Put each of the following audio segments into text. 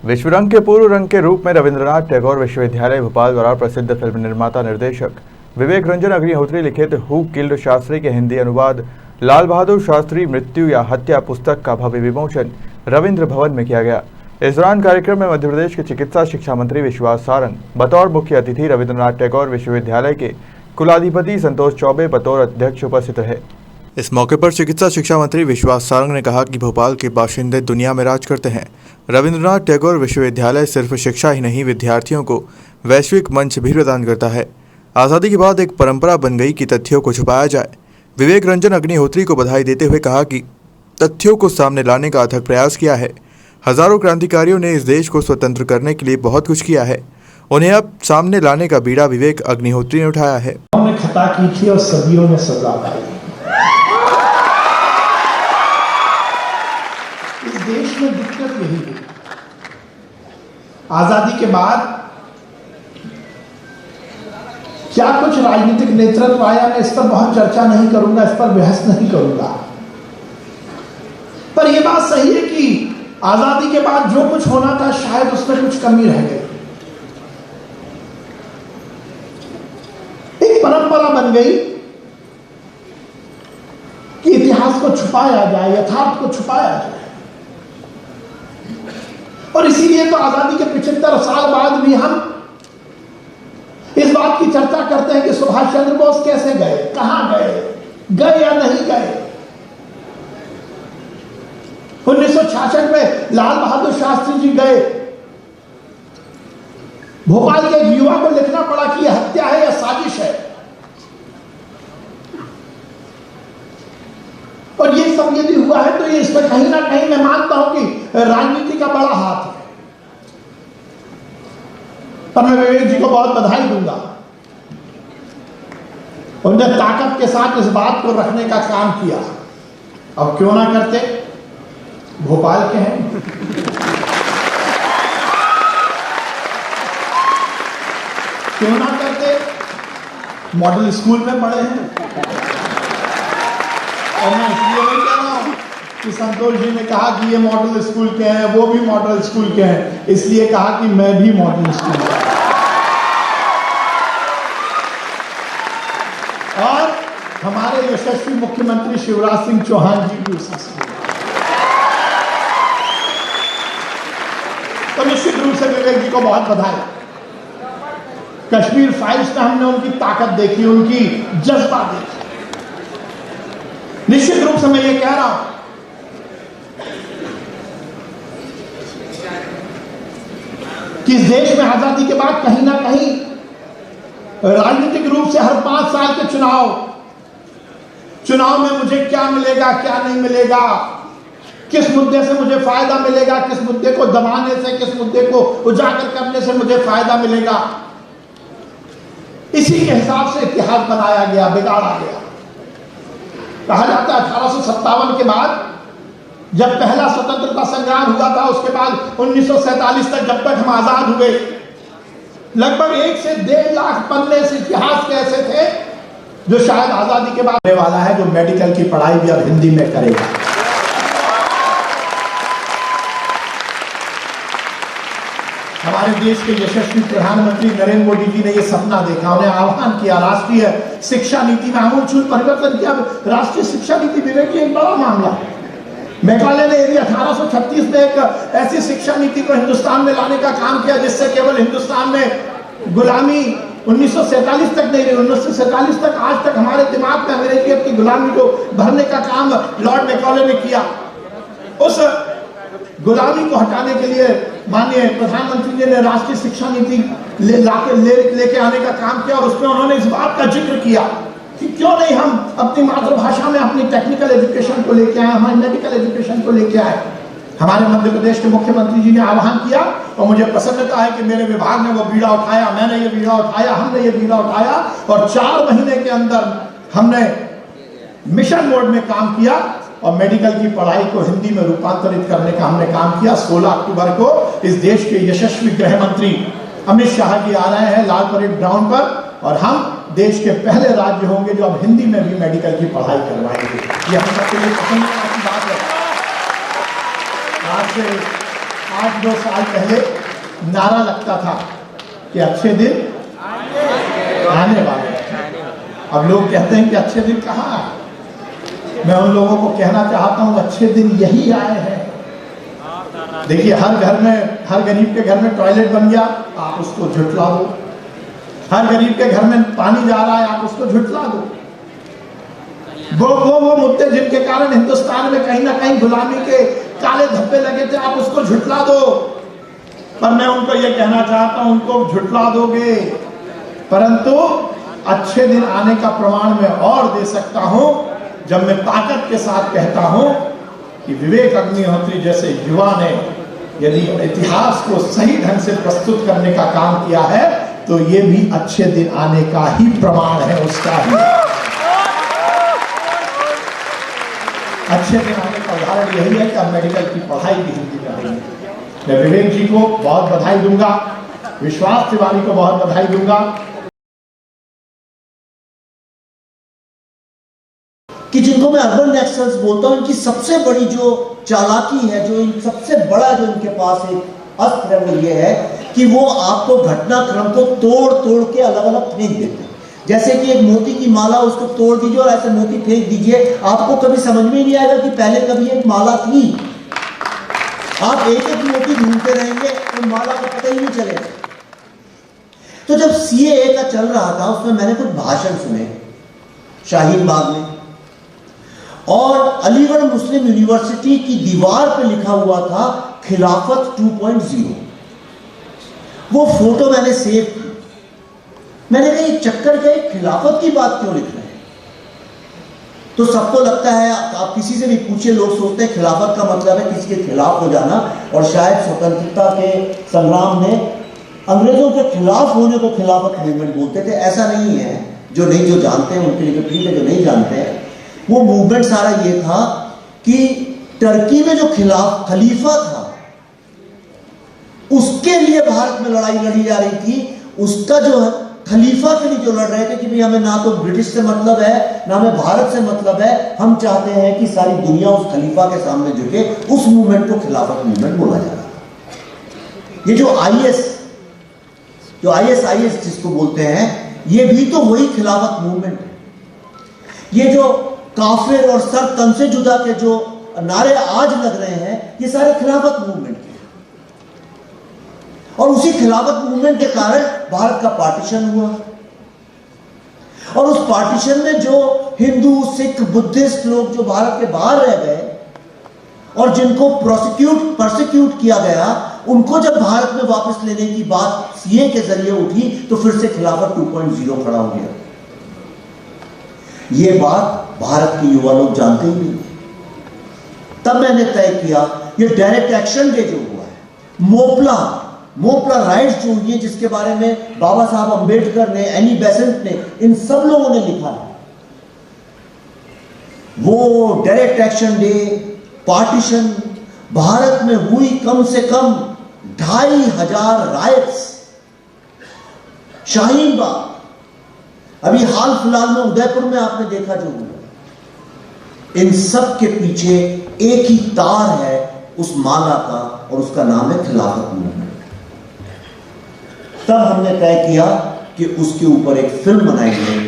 विश्व रंग के पूर्व रंग के रूप में रविंद्रनाथ टैगोर विश्वविद्यालय भोपाल द्वारा प्रसिद्ध फिल्म निर्माता निर्देशक विवेक रंजन अग्निहोत्री लिखित हु किल्ड शास्त्री के हिंदी अनुवाद लाल बहादुर शास्त्री मृत्यु या हत्या पुस्तक का भव्य विमोचन रविंद्र भवन में किया गया। इस दौरान कार्यक्रम में मध्य प्रदेश के चिकित्सा शिक्षा मंत्री विश्वास सारंग बतौर मुख्य अतिथि, रविंद्रनाथ टैगोर विश्वविद्यालय के कुलाधिपति संतोष चौबे बतौर अध्यक्ष उपस्थित रहे। इस मौके पर चिकित्सा शिक्षा मंत्री विश्वास सारंग ने कहा कि भोपाल के बाशिंदे दुनिया में राज करते हैं। रविंद्रनाथ टैगोर विश्वविद्यालय सिर्फ शिक्षा ही नहीं, विद्यार्थियों को वैश्विक मंच भी प्रदान करता है। आज़ादी के बाद एक परंपरा बन गई कि तथ्यों को छुपाया जाए। विवेक रंजन अग्निहोत्री को बधाई देते हुए कहा कि तथ्यों को सामने लाने का अथक प्रयास किया है। हजारों क्रांतिकारियों ने इस देश को स्वतंत्र करने के लिए बहुत कुछ किया है, उन्हें अब सामने लाने का बीड़ा विवेक अग्निहोत्री ने उठाया है। उन्होंने खता की थी और सदियों ने सजा पाई। इस देश में दिक्कत यही है, आजादी के बाद क्या कुछ राजनीतिक नेतृत्व आया, मैं इस पर बहुत चर्चा नहीं करूंगा, इस पर बहस नहीं करूंगा, पर यह बात सही है कि आजादी के बाद जो कुछ होना था शायद उसमें कुछ कमी रह गई। एक परंपरा बन गई कि इतिहास को छुपाया जाए, यथार्थ को छुपाया जाए, और इसीलिए तो आजादी के 75 साल बाद भी हम इस बात की चर्चा करते हैं कि सुभाष चंद्र बोस कैसे गए, कहां गए या नहीं गए। 1966 में लाल बहादुर शास्त्री जी गए। भोपाल के युवा को लिखना पड़ा कि यह हत्या है या साजिश है, और ये सब यदि हुआ है तो ये इसमें कहीं ना कहीं मैं मानता हूं कि राजनीति का बड़ा हाथ है। पर मैं विवेक जी को बहुत बधाई दूंगा, उन्होंने ताकत के साथ इस बात को रखने का काम किया। अब क्यों ना करते, भोपाल के हैं, क्यों ना करते, मॉडल स्कूल में पढ़े हैं। और मैं इसलिए नहीं कह रहा हूं कि संतोष जी ने कहा कि ये मॉडल स्कूल के हैं, वो भी मॉडल स्कूल के हैं, इसलिए कहा कि मैं भी मॉडल स्कूल का। और हमारे यशस्वी मुख्यमंत्री शिवराज सिंह चौहान जी भी उसी स्कूल। तो निश्चित रूप से विवेक जी को बहुत बधाई। कश्मीर फाइल्स में हमने उनकी ताकत देखी, उनकी जज्बा देखी। निश्चित रूप से मैं ये कह रहा हूं कि इस देश में आजादी के बाद कहीं ना कहीं राजनीतिक रूप से हर 5 साल के चुनाव में मुझे क्या मिलेगा, क्या नहीं मिलेगा, किस मुद्दे से मुझे फायदा मिलेगा, किस मुद्दे को दबाने से, किस मुद्दे को उजागर करने से मुझे फायदा मिलेगा, इसी के हिसाब से इतिहास बनाया गया, बिगाड़ा गया। कहा जाता है 1857 के बाद जब पहला स्वतंत्रता संग्राम हुआ था, उसके बाद 1947 तक जब तक हम आजाद हुए, लगभग 1 से 1.5 लाख पन्ने से इतिहास के ऐसे थे जो शायद आजादी के बाद होने वाला है, जो मेडिकल की पढ़ाई भी अब हिंदी में करेगा। हमारे देश के यशस्वी प्रधानमंत्री नरेंद्र मोदी जी ने यह सपना देखा, उन्हें आह्वान किया, राष्ट्रीय शिक्षा नीति में आमूलचूल परिवर्तन किया। राष्ट्रीय शिक्षा नीति विवेक जी एक बड़ा मामला है। मेघालय ने यदि 1836 में एक ऐसी शिक्षा नीति को हिंदुस्तान में लाने का काम किया जिससे केवल हिंदुस्तान में गुलामी 1947 तक नहीं रही, 1947 तक आज तक हमारे दिमाग में अंग्रेजियत की गुलामी को भरने का काम लॉर्ड मेघालय ने किया। उस गुलामी को हटाने के लिए माननीय प्रधानमंत्री जी ने राष्ट्रीय शिक्षा नीति लेके आने का काम किया, और उसमें उन्होंने इस बात का जिक्र किया कि क्यों नहीं हम अपनी मातृभाषा में अपनी टेक्निकल एजुकेशन को लेके आए, हमारे मेडिकल एजुकेशन को लेके आए। हमारे मध्य प्रदेश के मुख्यमंत्री जी ने आह्वान किया, और मुझे प्रसन्नता है कि मेरे विभाग ने वो बीड़ा उठाया, मैंने ये बीड़ा उठाया, हमने ये बीड़ा उठाया, और 4 महीने के अंदर हमने मिशन मोड में काम किया और मेडिकल की पढ़ाई को हिंदी में रूपांतरित करने का हमने काम किया। 16 अक्टूबर को इस देश के यशस्वी गृह मंत्री अमित शाह जी आ रहे हैं लाल परेड ग्राउंड पर, और हम देश के पहले राज्य होंगे जो अब हिंदी में भी मेडिकल की पढ़ाई करवाएंगे। ये हम सबके लिए पसंद की बात है। आज से 8-9 साल पहले नारा लगता था कि अच्छे दिन आने वाले हैं। अब लोग कहते हैं कि अच्छे दिन कहाँ आए। मैं उन लोगों को कहना चाहता हूँ अच्छे दिन यही आए हैं। देखिए, हर घर में, हर गरीब के घर में टॉयलेट बन गया, आप उसको झुठला दो। हर गरीब के घर में पानी जा रहा है, आप उसको झुठला दो। वो मुद्दे जिनके कारण हिंदुस्तान में कहीं ना कहीं गुलामी के काले धब्बे लगे थे, आप उसको झुठला दो। पर मैं उनको ये कहना चाहता हूं, उनको झुठला दोगे, परंतु अच्छे दिन आने का प्रमाण मैं और दे सकता हूं जब मैं ताकत के साथ कहता हूं कि विवेक अग्निहोत्री जैसे युवा ने यदि इतिहास को सही ढंग से प्रस्तुत करने का काम किया है तो ये भी अच्छे दिन आने का ही प्रमाण है, उसका ही। अच्छे दिन आने का उदाहरण यही है कि अब मेडिकल की पढ़ाई भी हिंदी में रही है। मैं विवेक जी को बहुत बधाई दूंगा, विश्वास तिवारी को बहुत बधाई दूंगा कि जिनको मैं अर्बन नक्सल्स बोलता हूं, इनकी सबसे बड़ी जो चालाकी है, जो इन सबसे बड़ा जो इनके पास एक अस्त्र है, वो ये है कि वो आपको घटनाक्रम को तोड़ तोड़ के अलग अलग फेंक देते हैं। जैसे कि एक मोती की माला, उसको तोड़ दीजिए और ऐसे मोती फेंक दीजिए, आपको कभी समझ में नहीं आएगा कि पहले कभी एक माला थी। आप एक एक मोती ढूंढते रहेंगे तो माला का पता ही नहीं चलेगा। तो जब CAA का चल रहा था, उसमें मैंने कुछ भाषण सुने शाहीन बाग में, और अलीगढ़ मुस्लिम यूनिवर्सिटी की दीवार पे लिखा हुआ था खिलाफत 2.0। वो फोटो मैंने सेव की। मैंने कहा ये चक्कर क्या, खिलाफत की बात क्यों लिख रहे हैं? तो सबको लगता है, आप किसी से भी पूछिए, लोग सोचते हैं खिलाफत का मतलब है किसी के खिलाफ हो जाना, और शायद स्वतंत्रता के संग्राम में अंग्रेजों के खिलाफ होने को खिलाफत मूवमेंट बोलते थे। ऐसा नहीं है। जो जानते हैं उनके लिए तो ठीक है, जो नहीं जानते हैं, वो मूवमेंट सारा ये था कि टर्की में जो खलीफा था, उसके लिए भारत में लड़ाई लड़ी जा रही थी। उसका जो है खलीफा के लिए जो लड़ रहे थे कि भाई हमें ना तो ब्रिटिश से मतलब है, ना हमें भारत से मतलब है, हम चाहते हैं कि सारी दुनिया उस खलीफा के सामने झुके। उस मूवमेंट को खिलाफत मूवमेंट बोला जा रहा था। ये जो IS जिसको बोलते हैं, ये भी तो वही खिलाफत मूवमेंट है। ये जो काफिर और सर तन से जुदा के जो नारे आज लग रहे हैं, ये सारे खिलाफत मूवमेंट के। और उसी खिलाफत मूवमेंट के कारण भारत का पार्टीशन हुआ, और उस पार्टीशन में जो हिंदू, सिख, बुद्धिस्ट लोग जो भारत के बाहर रह गए और जिनको प्रोसिक्यूट किया गया, उनको जब भारत में वापस लेने की बात CAA के जरिए उठी तो फिर से खिलाफत 2.0 खड़ा हो गया। ये बात भारत के युवा लोग जानते ही नहीं। तब मैंने तय किया, ये डायरेक्ट एक्शन डे जो हुआ है, मोपला राइट्स जो हुई है, जिसके बारे में बाबा साहब अंबेडकर ने, एनी बेसेंट ने, इन सब लोगों ने लिखा है, वो direct action day, partition, Bharat में हुई कम से कम 2500 राइट्स, शाहीन बाग, अभी हाल फिलहाल में उदयपुर में आपने देखा जो हुआ, इन सब के पीछे एक ही तार है उस माला का, और उसका नाम है खिलाफत मूवमेंट। तब हमने तय किया कि उसके ऊपर एक फिल्म बनाई गई,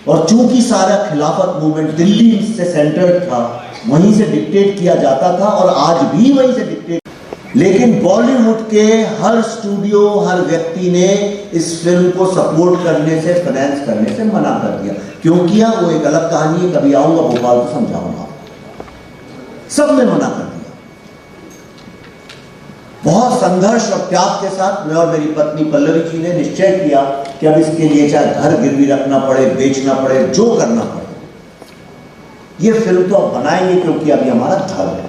और चूंकि सारा खिलाफत मूवमेंट दिल्ली से सेंटर्ड था, वहीं से डिक्टेट किया जाता था, और आज भी वहीं से डिक्टेट। लेकिन बॉलीवुड के हर स्टूडियो, हर व्यक्ति ने इस फिल्म को सपोर्ट करने से, फाइनेंस करने से मना कर दिया। क्यों किया, वो एक अलग कहानी है, कभी आऊंगा भोपाल तो समझाऊंगा। सब ने मना कर दिया। बहुत संघर्ष और त्याग के साथ मैं और मेरी पत्नी पल्लवी जी ने निश्चय किया कि अब इसके लिए चाहे घर गिरवी रखना पड़े, बेचना पड़े, जो करना पड़े, ये फिल्म तो अब बनाएंगे, क्योंकि अभी हमारा धर्म है।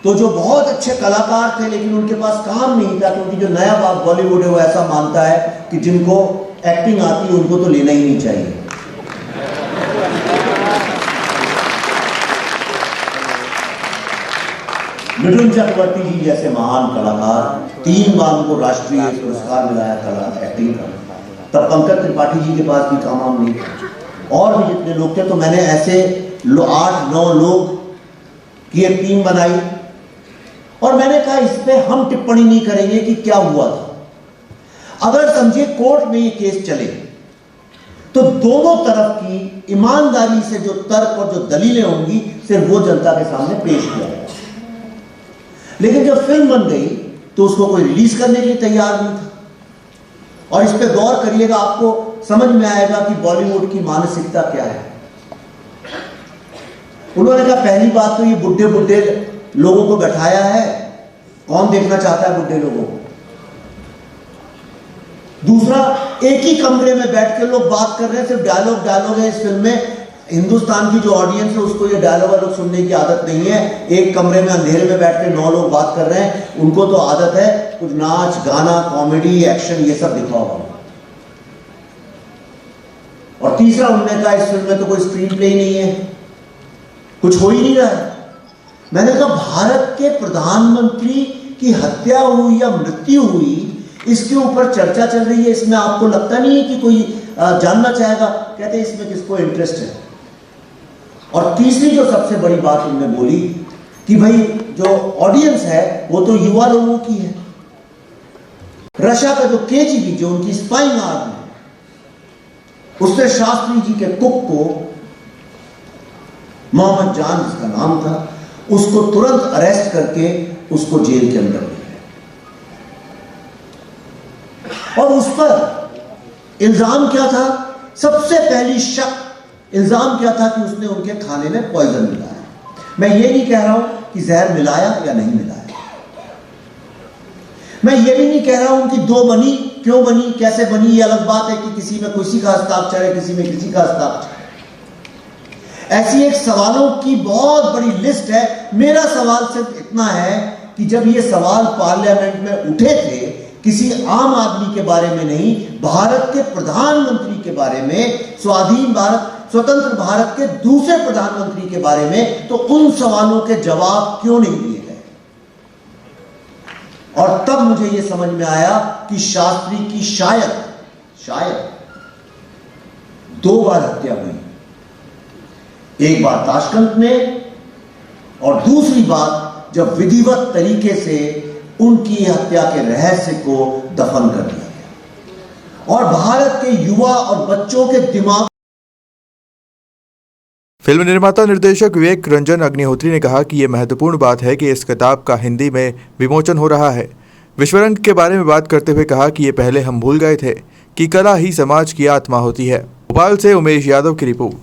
तो जो बहुत अच्छे कलाकार थे, लेकिन उनके पास काम नहीं था, क्योंकि जो नया बॉलीवुड है वो ऐसा मानता है कि जिनको एक्टिंग आती है उनको तो लेना ही नहीं चाहिए। मिथुन चक्रवर्ती जी जैसे महान कलाकार, 3 बार उनको राष्ट्रीय पुरस्कार मिला है कला एक्टिंग का, तब पंकज त्रिपाठी जी के पास भी काम वाम नहीं था, और भी जितने लोग थे। तो मैंने ऐसे 8-9 लोग की एक टीम बनाई और मैंने कहा इस पे हम टिप्पणी नहीं करेंगे कि क्या हुआ था। अगर समझिए कोर्ट में ये केस चले तो दोनों तरफ की ईमानदारी से जो तर्क और जो दलीलें होंगी सिर्फ वो जनता के सामने पेश किया जाएगा। लेकिन जब फिल्म बन गई तो उसको कोई रिलीज करने के लिए तैयार नहीं था। और इस पे गौर करिएगा, आपको समझ में आएगा कि बॉलीवुड की मानसिकता क्या है। उन्होंने कहा पहली बात तो ये बुढ़े बुढ़े लोगों को बैठाया है, कौन देखना चाहता है बुढ़े लोगों को। दूसरा, एक ही कमरे में बैठ के लोग बात कर रहे हैं, सिर्फ डायलॉग है इस फिल्म में। हिंदुस्तान की जो ऑडियंस है उसको ये डायलॉग सुनने की आदत नहीं है। एक कमरे में अंधेरे में बैठ के 9 लोग बात कर रहे हैं, उनको तो आदत है कुछ नाच गाना कॉमेडी एक्शन ये सब दिखाओ। और तीसरा, उन्होंने कहा इस फिल्म में तो कोई स्क्रीन प्ले ही नहीं है, कुछ हो ही नहीं रहा है। मैंने कहा भारत के प्रधानमंत्री की हत्या हुई या मृत्यु हुई, इसके ऊपर चर्चा चल रही है, इसमें आपको लगता नहीं है कि कोई जानना चाहेगा? कहते हैं इसमें किसको इंटरेस्ट है। और तीसरी जो सबसे बड़ी बात उन्होंने बोली कि भाई जो ऑडियंस है वो तो युवा लोगों की है। रशिया का जो केजीबी जो उनकी स्पाइंग आर्म है, उसने शास्त्री जी के कुक को, मोहम्मद जान जिसका नाम था, उसको तुरंत अरेस्ट करके उसको जेल के अंदर ले गए। और उस पर इल्जाम क्या था? सबसे पहली इल्जाम क्या था कि उसने उनके खाने में पॉइजन मिलाया। मैं ये नहीं कह रहा हूं कि जहर मिलाया या नहीं मिलाया, मैं ये भी नहीं कह रहा हूं कि 2 बनी, क्यों बनी, कैसे बनी, ये अलग बात है कि किसी में किसी का हस्ताक्षर है, किसी में किसी का हस्ताक्षर। ऐसी एक सवालों की बहुत बड़ी लिस्ट है। मेरा सवाल सिर्फ इतना है कि जब ये सवाल पार्लियामेंट में उठे थे, किसी आम आदमी के बारे में नहीं, भारत के प्रधानमंत्री के बारे में, स्वाधीन भारत स्वतंत्र भारत के दूसरे प्रधानमंत्री के बारे में, तो उन सवालों के जवाब क्यों नहीं दिए गए? और तब मुझे यह समझ में आया कि शास्त्री की शायद 2 बार हत्या हुई, एक बार ताशकंद में और दूसरी बार जब विधिवत तरीके से उनकी हत्या के रहस्य को दफन कर दिया गया। और भारत के युवा और बच्चों के दिमाग। फिल्म निर्माता निर्देशक विवेक रंजन अग्निहोत्री ने कहा कि ये महत्वपूर्ण बात है कि इस किताब का हिंदी में विमोचन हो रहा है। विश्वरंग के बारे में बात करते हुए कहा कि ये पहले हम भूल गए थे कि कला ही समाज की आत्मा होती है। भोपाल से उमेश यादव की रिपोर्ट।